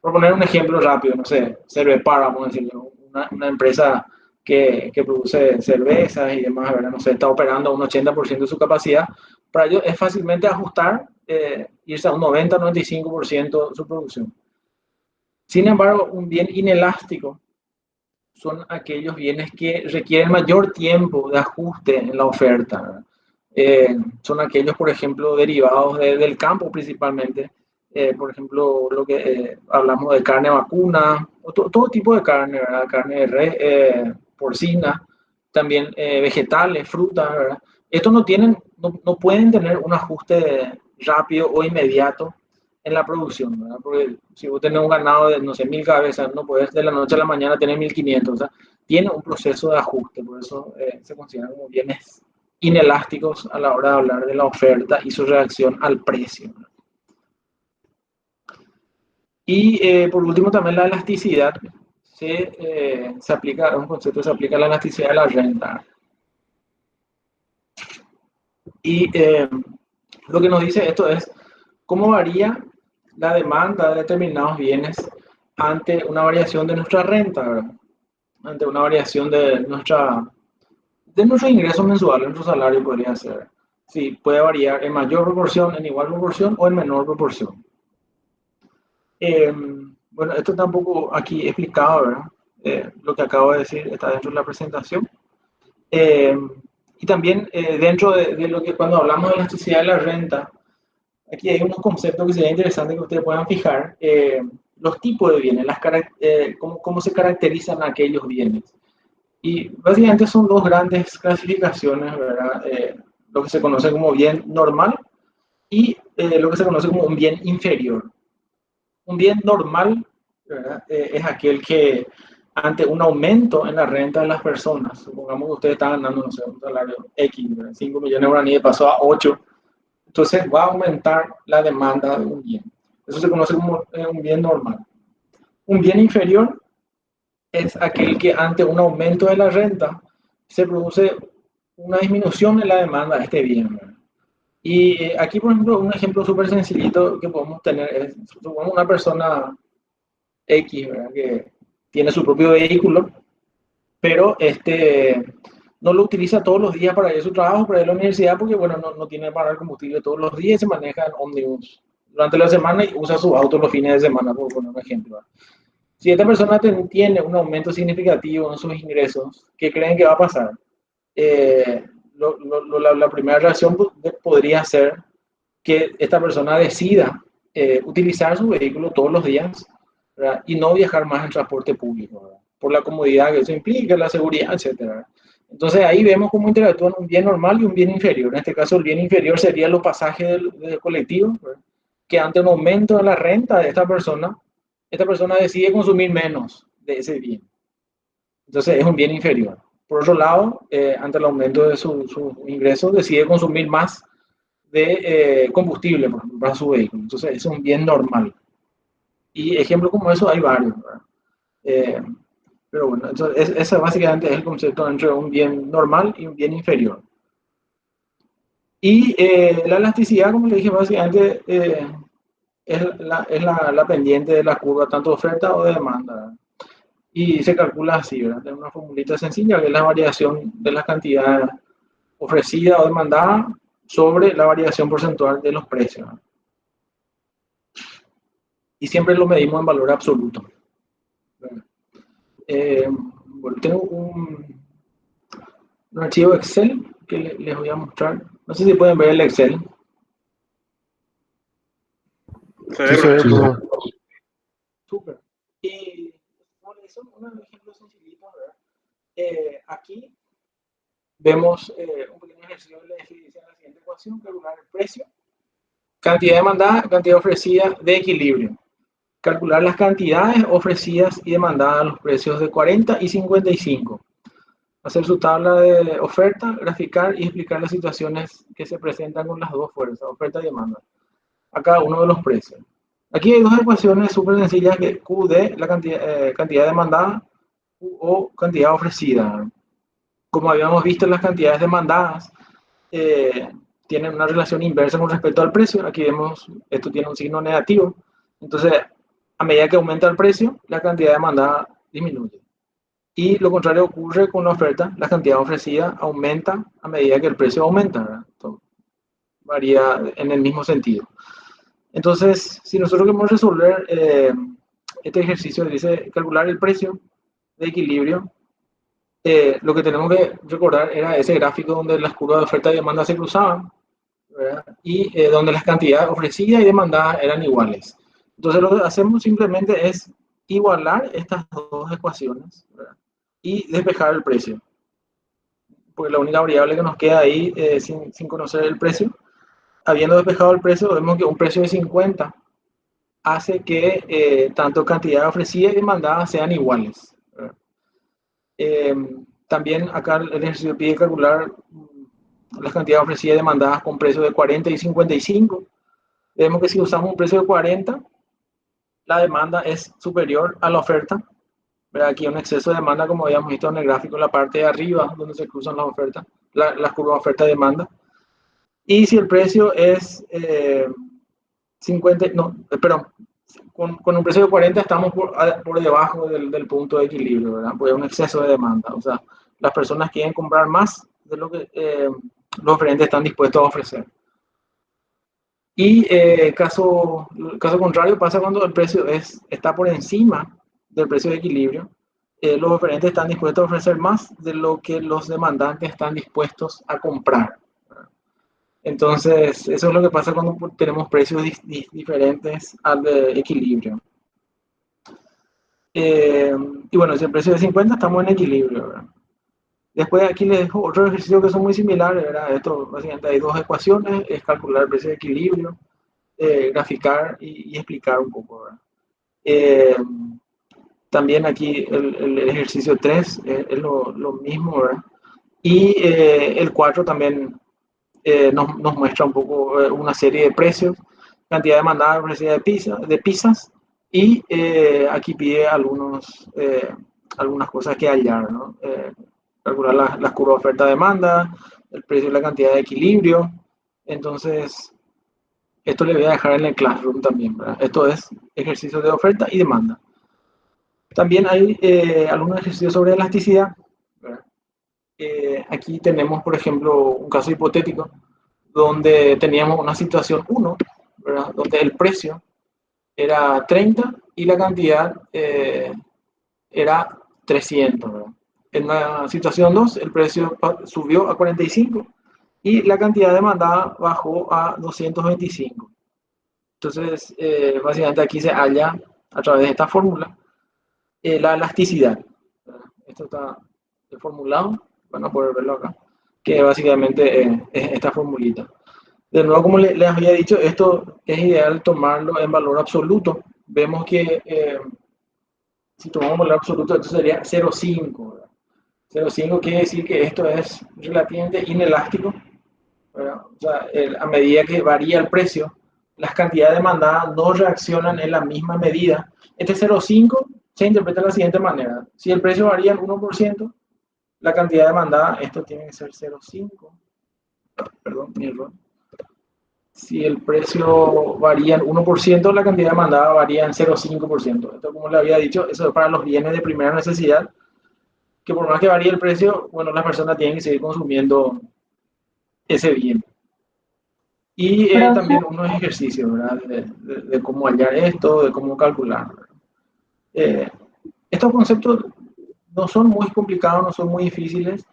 Por poner un ejemplo rápido, no sé, Cervepar, vamos a decirlo, una empresa que produce cervezas y demás, ¿verdad? No sé, está operando a un 80% de su capacidad, para ellos es fácilmente ajustar, irse a un 90-95% de su producción. Sin embargo, un bien inelástico son aquellos bienes que requieren mayor tiempo de ajuste en la oferta, ¿verdad? Son aquellos, por ejemplo, derivados del campo principalmente. Por ejemplo, lo que hablamos de carne vacuna, o todo tipo de carne, ¿verdad? Carne de res, porcina, también vegetales, frutas, ¿verdad? Estos no pueden tener un ajuste rápido o inmediato en la producción, ¿verdad? Porque si vos tenés un ganado de, no sé, 1000 cabezas, no puedes de la noche a la mañana tener 1500, o sea, tiene un proceso de ajuste, por eso se consideran como bienes inelásticos a la hora de hablar de la oferta y su reacción al precio. Y por último también la elasticidad se aplica, un concepto se aplica a la elasticidad de la renta. Y lo que nos dice esto es cómo varía la demanda de determinados bienes ante una variación de nuestra renta, ¿verdad? Ante una variación de nuestro ingreso mensual, nuestro salario podría ser. Sí, puede variar en mayor proporción, en igual proporción o en menor proporción. Bueno, esto tampoco aquí explicado, ¿verdad? Lo que acabo de decir está dentro de la presentación. Y también dentro de lo que cuando hablamos de elasticidad de la renta, aquí hay unos conceptos que sería interesante que ustedes puedan fijar. Los tipos de bienes, cómo se caracterizan aquellos bienes. Y básicamente son dos grandes clasificaciones, ¿verdad? Lo que se conoce como bien normal y lo que se conoce como un bien inferior. Un bien normal, ¿verdad? Es aquel que ante un aumento en la renta de las personas, supongamos que ustedes están ganando, no sé, un salario X, ¿verdad? 5 millones de guaraníes pasó a 8, entonces va a aumentar la demanda de un bien. Eso se conoce como un bien normal. Un bien inferior es aquel que ante un aumento de la renta se produce una disminución en la demanda de este bien, ¿verdad? Y aquí, por ejemplo, un ejemplo súper sencillito que podemos tener es, supongamos una persona X, ¿verdad? Que tiene su propio vehículo, pero no lo utiliza todos los días para ir a su trabajo, para ir a la universidad, porque bueno, no tiene para el combustible todos los días, se maneja en ómnibus durante la semana y usa su auto los fines de semana, por poner un ejemplo. Si esta persona tiene un aumento significativo en sus ingresos, ¿qué creen que va a pasar? La primera reacción podría ser que esta persona decida utilizar su vehículo todos los días, ¿verdad? Y no viajar más en transporte público, ¿verdad? Por la comodidad que eso implica, la seguridad, etc. Entonces ahí vemos cómo interactúan un bien normal y un bien inferior. En este caso el bien inferior serían los pasajes del colectivo, ¿verdad? Que ante un aumento de la renta de esta persona decide consumir menos de ese bien. Entonces es un bien inferior. Por otro lado, ante el aumento de su ingreso, decide consumir más de combustible, por ejemplo, para su vehículo. Entonces es un bien normal. Y ejemplos como eso hay varios, ¿verdad? Pero bueno, entonces ese básicamente es el concepto entre un bien normal y un bien inferior. Y la elasticidad, como le dije, básicamente es la pendiente de la curva, tanto de oferta o de demanda, ¿verdad? Y se calcula así, ¿verdad? De una formulita sencilla, que es la variación de la cantidad ofrecida o demandada sobre la variación porcentual de los precios, ¿verdad? Y siempre lo medimos en valor absoluto. Bueno, tengo un archivo Excel que les voy a mostrar. No sé si pueden ver el Excel. Sí, Súper. Y bueno, eso es un ejemplo sencillito, ¿verdad? Aquí vemos un pequeño ejercicio de la definición de la siguiente ecuación: calcular el precio, cantidad demandada, cantidad ofrecida de equilibrio. Calcular las cantidades ofrecidas y demandadas a los precios de 40 y 55. Hacer su tabla de oferta, graficar y explicar las situaciones que se presentan con las dos fuerzas, oferta y demanda, a cada uno de los precios. Aquí hay dos ecuaciones súper sencillas, que QD, la cantidad demandada, o cantidad ofrecida. Como habíamos visto, las cantidades demandadas tienen una relación inversa con respecto al precio. Aquí vemos, esto tiene un signo negativo. Entonces, a medida que aumenta el precio, la cantidad demandada disminuye. Y lo contrario ocurre con la oferta, la cantidad ofrecida aumenta a medida que el precio aumenta, ¿verdad? Esto varía en el mismo sentido. Entonces, si nosotros queremos resolver este ejercicio, dice calcular el precio de equilibrio, lo que tenemos que recordar era ese gráfico donde las curvas de oferta y demanda se cruzaban, ¿verdad? Y donde las cantidades ofrecidas y demandadas eran iguales. Entonces, lo que hacemos simplemente es igualar estas dos ecuaciones, ¿verdad? Y despejar el precio. Porque la única variable que nos queda ahí sin conocer el precio, habiendo despejado el precio, vemos que un precio de 50 hace que tanto cantidad ofrecida y demandada sean iguales. Eh, También acá el ejercicio pide calcular las cantidades ofrecidas y demandadas con precios de 40 y 55. Vemos que si usamos un precio de 40, la demanda es superior a la oferta. ¿Verdad? Aquí hay un exceso de demanda, como habíamos visto en el gráfico, en la parte de arriba, donde se cruzan las ofertas, las curvas oferta-demanda. Y si el precio es 50, no, perdón, con un precio de 40 estamos por debajo del punto de equilibrio, ¿verdad? Pues hay un exceso de demanda. O sea, las personas quieren comprar más de lo que los oferentes están dispuestos a ofrecer. Y caso contrario pasa cuando el precio está por encima del precio de equilibrio. Los oferentes están dispuestos a ofrecer más de lo que los demandantes están dispuestos a comprar. Entonces, eso es lo que pasa cuando tenemos precios diferentes al de equilibrio. Y bueno, si el precio es de 50, estamos en equilibrio, ¿verdad? Después aquí les dejo otro ejercicio que son muy similares, ¿verdad? Esto básicamente hay dos ecuaciones, es calcular el precio de equilibrio, graficar y explicar un poco, ¿verdad? También aquí el ejercicio 3 es lo mismo, ¿verdad? Y el 4 también nos muestra un poco una serie de precios, cantidad demandada, ofrecida de pizzas, y aquí pide algunas cosas que hallar, ¿no? Calcular las curvas oferta-demanda, el precio y la cantidad de equilibrio. Entonces, esto le voy a dejar en el Classroom también, ¿verdad? Esto es ejercicio de oferta y demanda. También hay algunos ejercicios sobre elasticidad, ¿verdad? Aquí tenemos, por ejemplo, un caso hipotético donde teníamos una situación 1, ¿verdad? Donde el precio era 30 y la cantidad era 300, ¿verdad? En la situación 2, el precio subió a 45 y la cantidad demandada bajó a 225. Entonces, básicamente aquí se halla, a través de esta fórmula, la elasticidad. Esto está formulado, van a poder verlo acá, que básicamente es esta formulita. De nuevo, como les había dicho, esto es ideal tomarlo en valor absoluto. Vemos que si tomamos valor absoluto, esto sería 0,5. 0,5 quiere decir que esto es relativamente inelástico, ¿verdad? O sea, a medida que varía el precio, las cantidades demandadas no reaccionan en la misma medida. Este 0,5 se interpreta de la siguiente manera. Si el precio varía en 1%, la cantidad demandada, esto tiene que ser 0,5. Perdón, mi error. Si el precio varía en 1%, la cantidad demandada varía en 0,5%. Esto, como le había dicho, eso es para los bienes de primera necesidad, que por más que varíe el precio, bueno, las personas tienen que seguir consumiendo ese bien. Y también unos ejercicios, ¿verdad? De cómo hallar esto, de cómo calcular. Estos conceptos no son muy complicados, no son muy difíciles.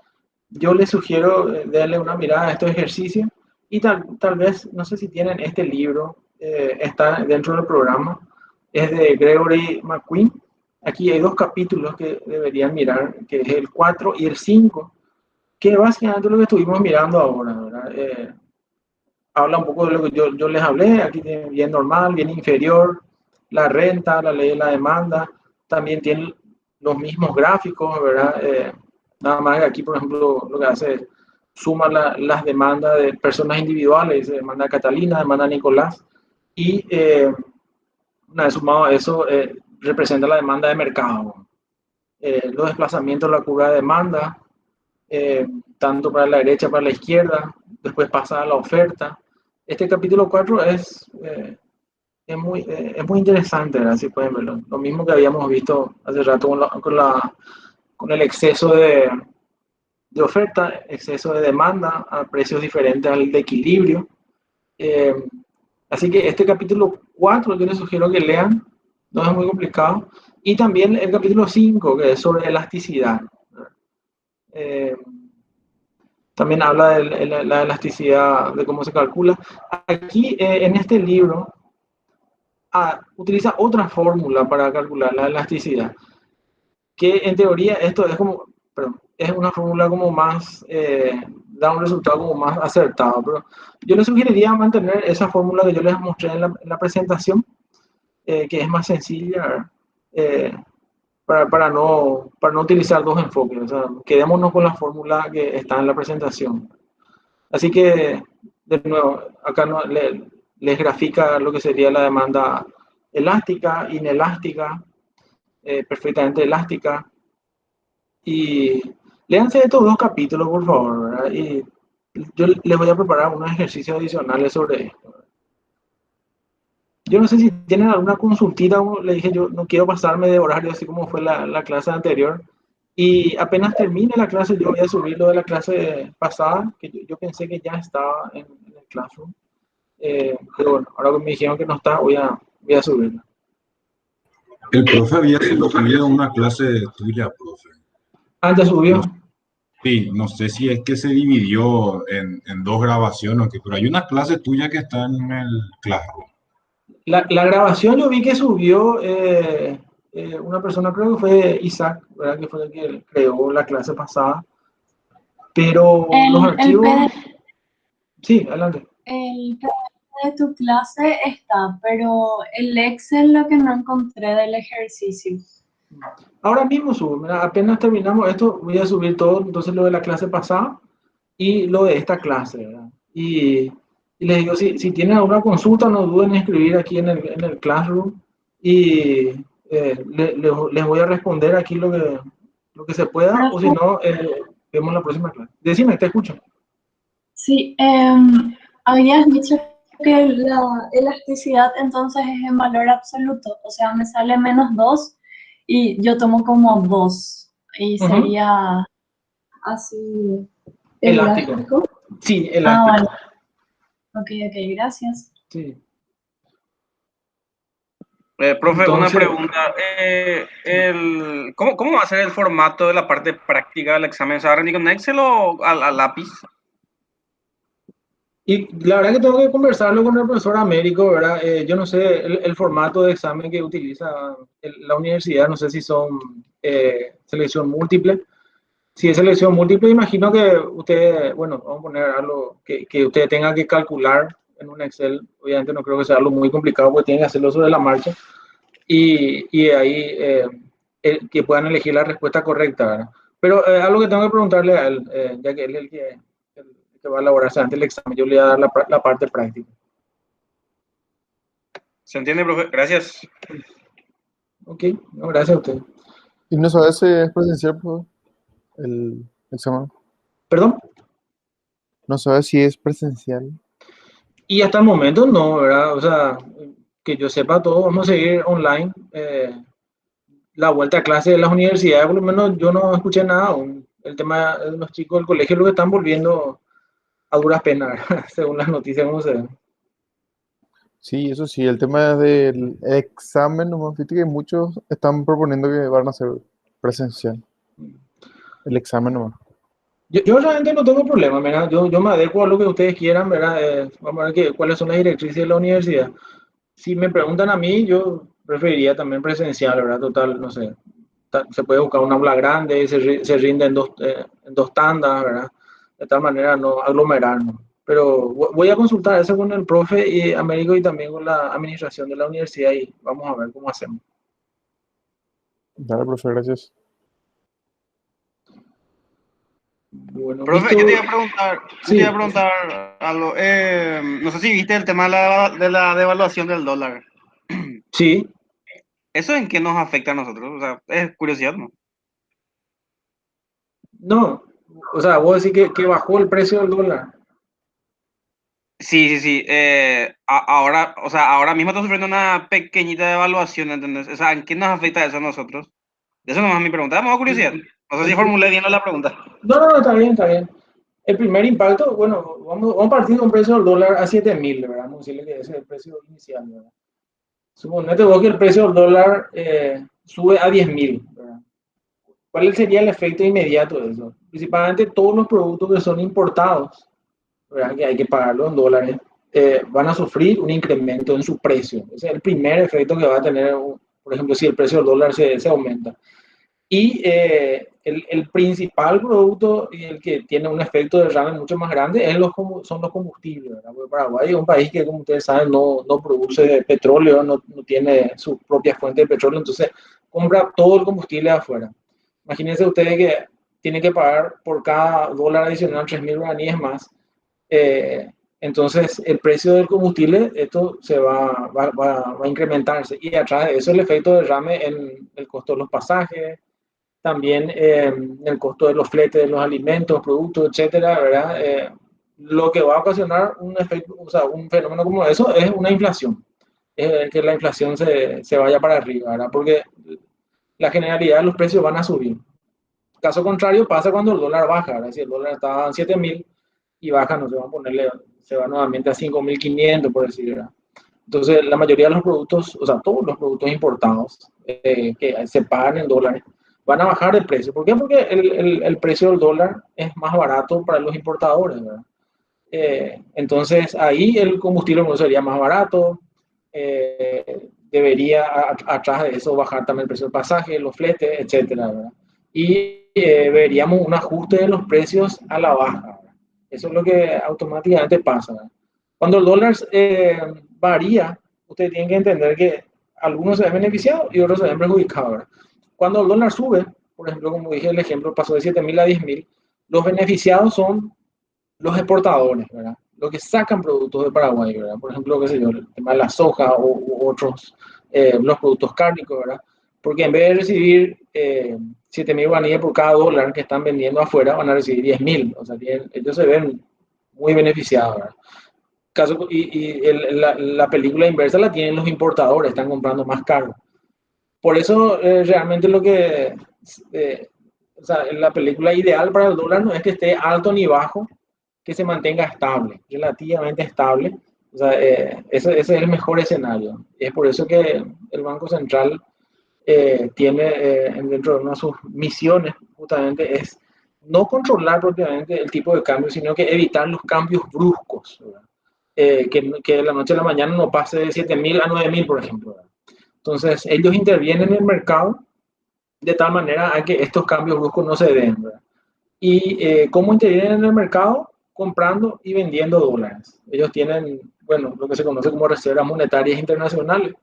Yo les sugiero darle una mirada a estos ejercicios y tal vez, no sé si tienen este libro, está dentro del programa, es de Gregory McQueen. Aquí hay dos capítulos que deberían mirar, que es el 4 y el 5, que básicamente es lo que estuvimos mirando ahora, ¿verdad? Habla un poco de lo que yo les hablé, aquí tiene bien normal, bien inferior, la renta, la ley de la demanda, también tiene los mismos gráficos, ¿verdad? Nada más que aquí, por ejemplo, lo que hace es suma las demandas de personas individuales, demanda Catalina, demanda Nicolás, y una vez sumado a eso, representa la demanda de mercado. Los desplazamientos de la curva de demanda, tanto para la derecha como para la izquierda, después pasa a la oferta. Este capítulo 4 es muy interesante, ¿verdad? Si pueden verlo. Lo mismo que habíamos visto hace rato con con el exceso de oferta, exceso de demanda a precios diferentes al de equilibrio. Eh, Así que este capítulo 4 yo les sugiero que lean, no es muy complicado. Y también el capítulo 5 que es sobre elasticidad. Eh, También habla de la elasticidad, de cómo se calcula. Aquí, en este libro, utiliza otra fórmula para calcular la elasticidad, que en teoría esto es como, perdón, es una fórmula como más, da un resultado como más acertado, pero yo les sugeriría mantener esa fórmula que yo les mostré en la presentación, que es más sencilla, ¿verdad? Eh, para no utilizar dos enfoques, o sea, quedémonos con la fórmula que está en la presentación. Así que, de nuevo, acá no, les grafica lo que sería la demanda elástica, inelástica, perfectamente elástica. Y léanse estos dos capítulos, por favor, ¿verdad? Y yo les voy a preparar unos ejercicios adicionales sobre esto. Yo no sé si tienen alguna consultita, como le dije, yo no quiero pasarme de horario así como fue la clase anterior. Y apenas termine la clase, yo voy a subir lo de la clase pasada, que yo pensé que ya estaba en el Classroom. Pero bueno, ahora que me dijeron que no está, voy a subirla. El profe había subido una clase tuya, profe. Ah, ya subió. No, sí, no sé si es que se dividió en dos grabaciones, pero hay una clase tuya que está en el Classroom. La grabación yo vi que subió una persona, creo que fue Isaac, ¿verdad? Que fue el que creó la clase pasada. Pero los El archivos... PDF, Sí, adelante. el PDF de tu clase está, pero el Excel lo que no encontré del ejercicio. Ahora mismo subo, mira, apenas terminamos esto, voy a subir todo, entonces lo de la clase pasada y lo de esta clase, ¿verdad? Y les digo, si tienen alguna consulta, no duden en escribir aquí en el Classroom y les voy a responder aquí lo que se pueda, o si Profe, no, vemos la próxima clase. Decime, te escucho. sí, habías dicho que la elasticidad entonces es en valor absoluto, o sea, me sale -2 y yo tomo como 2 y Ujú. sería así Elástico. elástico. Sí, Ah, elástico. vale. Ok, gracias. Sí. Profe, una Entonces, pregunta. ¿Cómo va a ser el formato de la parte práctica del examen? ¿Se va a rendir con Excel o a lápiz? y la verdad que tengo que conversarlo con el profesor Américo, ¿verdad? Yo no sé el formato de examen que utiliza la universidad, no sé si son selección múltiple. Si es selección múltiple, imagino que usted, bueno, vamos a poner algo que usted tenga que calcular en un Excel. Obviamente no creo que sea algo muy complicado porque tiene que hacerlo sobre la marcha. Y ahí que puedan elegir la respuesta correcta, ¿verdad? Pero algo que tengo que preguntarle a él, ya que él es el que va a elaborarse antes del examen, yo le voy a dar la parte práctica. ¿Se entiende, profe? Gracias. Ok, no, gracias a usted. ¿Y no sabes si es presencial, pues, el examen? ¿Perdón? ¿No sabes si es presencial? Y hasta el momento no, ¿verdad? O sea, que yo sepa, todo vamos a seguir online. La vuelta a clase de las universidades, por lo menos yo no escuché nada aún. El tema de los chicos del colegio lo que están volviendo a duras penas, ¿verdad? Según las noticias, como se ven. Sí, eso sí, el tema del examen, nomás viste que muchos están proponiendo que van a ser presencial. El examen nomás. Yo realmente no tengo problema, ¿verdad? Yo me adecuo a lo que ustedes quieran, ¿verdad? Vamos a ver cuáles son las directrices de la universidad. Si me preguntan a mí, yo preferiría también presencial, ¿verdad? Total, no sé, se puede buscar un aula grande, se rinde en dos tandas, ¿verdad? De tal manera no aglomerarnos. Pero voy a consultar eso con el profe y Américo y también con la administración de la universidad y vamos a ver cómo hacemos. Dale, profe, gracias. Bueno, Profe, visto... yo te iba a preguntar, Sí, algo. No sé si viste el tema de la devaluación del dólar. sí, ¿Eso en qué nos afecta a nosotros? O sea, es curiosidad, ¿no? no, o sea, vos decís que bajó el precio del dólar. Sí. Ahora, o sea, ahora mismo estamos sufriendo una pequeñita devaluación, ¿entendés? O sea, ¿en qué nos afecta eso a nosotros? Eso nomás es mi pregunta. Vamos a curiosidad. No sé si formulé bien la pregunta. No, está bien, está bien. El primer impacto, bueno, vamos a partir de un precio del dólar a 7.000, ¿verdad? Vamos a decirle que ese es el precio inicial, ¿verdad? Suponete vos que el precio del dólar sube a 10.000, ¿verdad? ¿Cuál sería el efecto inmediato de eso? Principalmente todos los productos que son importados, ¿verdad? Que hay que pagarlo en dólares, van a sufrir un incremento en su precio. Ese es el primer efecto que va a tener, por ejemplo, si el precio del dólar se aumenta. Y el principal producto y el que tiene un efecto de derrame mucho más grande son los combustibles, ¿verdad? Porque Paraguay es un país que, como ustedes saben, no produce petróleo, no tiene su propia fuente de petróleo, entonces compra todo el combustible de afuera. Imagínense ustedes que tienen que pagar por cada dólar adicional 3.000 guaraníes más. Entonces, el precio del combustible, esto va a incrementarse. Y atrás de eso, el efecto de derrame en el costo de los pasajes, también el costo de los fletes de los alimentos, productos, etcétera, ¿verdad? Lo que va a ocasionar un efecto, o sea, un fenómeno como eso es una inflación, que la inflación se vaya para arriba, ¿verdad? Porque la generalidad de los precios van a subir. Caso contrario pasa cuando el dólar baja, ¿verdad? Si el dólar está en 7.000 y baja, no se va a ponerle, se va nuevamente a 5.500, por decir, ¿verdad? Entonces, la mayoría de los productos, o sea, todos los productos importados que se pagan en dólares, van a bajar de precio. ¿Por qué? Porque el precio del dólar es más barato para los importadores, ¿verdad? Entonces, ahí el combustible no sería más barato, debería atrás de eso bajar también el precio del pasaje, los fletes, etcétera, ¿verdad? Y veríamos un ajuste de los precios a la baja, ¿verdad? Eso es lo que automáticamente pasa, ¿verdad? Cuando el dólar varía, ustedes tienen que entender que algunos se ven beneficiados y otros se ven perjudicados, ¿verdad? Cuando el dólar sube, por ejemplo, como dije el ejemplo, pasó de 7.000 a 10.000, los beneficiados son los exportadores, ¿verdad? Los que sacan productos de Paraguay, ¿verdad? Por ejemplo, qué sé yo, el tema de la soja u otros, los productos cárnicos, ¿verdad? Porque en vez de recibir 7.000 guaraníes por cada dólar que están vendiendo afuera, van a recibir 10.000. O sea, ellos se ven muy beneficiados, ¿verdad? La película inversa la tienen los importadores, están comprando más caro. Por eso realmente o sea, la película ideal para el dólar no es que esté alto ni bajo, que se mantenga estable, relativamente estable. O sea, ese es el mejor escenario. Y es por eso que el Banco Central tiene dentro de una de sus misiones justamente es no controlar propiamente el tipo de cambio, sino que evitar los cambios bruscos, que de la noche a la mañana no pase de 7.000 a 9.000, por ejemplo, ¿verdad? Entonces, ellos intervienen en el mercado de tal manera a que estos cambios bruscos no se den, ¿verdad? ¿Y cómo intervienen en el mercado? Comprando y vendiendo dólares. Ellos tienen, bueno, lo que se conoce como reservas monetarias internacionales,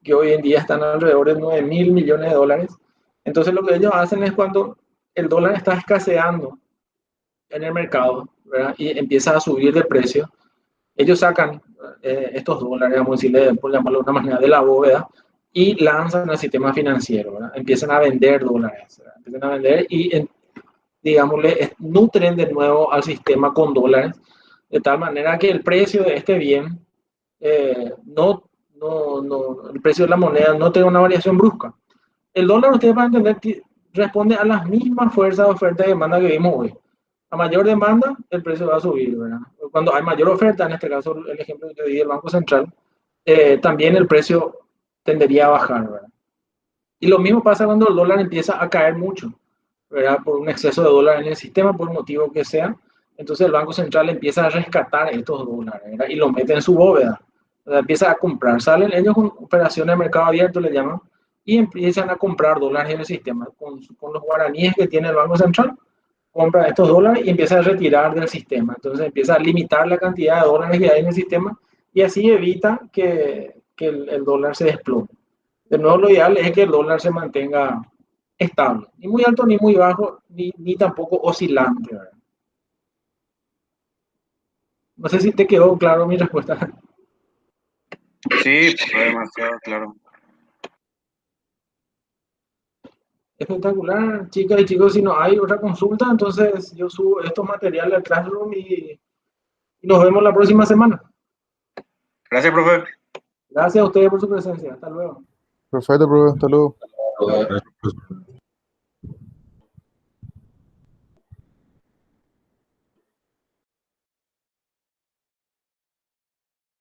que hoy en día están alrededor de 9.000 millones de dólares. Entonces, lo que ellos hacen es cuando el dólar está escaseando en el mercado, ¿verdad? Y empieza a subir de precio, ellos sacan estos dólares, vamos a decirle, por llamarlo de una manera, de la bóveda y lanzan al sistema financiero, ¿verdad? Empiezan a vender dólares, ¿verdad? Empiezan a vender y, digámosle, nutren de nuevo al sistema con dólares, de tal manera que el precio de este bien, el precio de la moneda no tenga una variación brusca. El dólar, ustedes van a entender, responde a las mismas fuerzas de oferta y demanda que vimos hoy. A mayor demanda, el precio va a subir, ¿verdad? Cuando hay mayor oferta, en este caso el ejemplo que di del Banco Central, también el precio tendería a bajar, ¿verdad? Y lo mismo pasa cuando el dólar empieza a caer mucho, ¿verdad? Por un exceso de dólar en el sistema, por el motivo que sea. Entonces el Banco Central empieza a rescatar estos dólares, ¿verdad? Y los mete en su bóveda. O sea, empieza a comprar. Salen ellos con operaciones de mercado abierto, le llaman, y empiezan a comprar dólares en el sistema. Con los guaraníes que tiene el Banco Central, compra estos dólares y empieza a retirar del sistema. Entonces empieza a limitar la cantidad de dólares que hay en el sistema y así evita que el dólar se desplome. De nuevo, lo ideal es que el dólar se mantenga estable, ni muy alto ni muy bajo, ni tampoco oscilante, ¿verdad? No sé si te quedó claro mi respuesta. Sí, fue demasiado claro. Espectacular, chicas y chicos. Si no hay otra consulta, entonces yo subo estos materiales al Classroom y nos vemos la próxima semana. Gracias, profe. Gracias a ustedes por su presencia. Hasta luego. Perfecto, profe. Hasta luego. Gracias.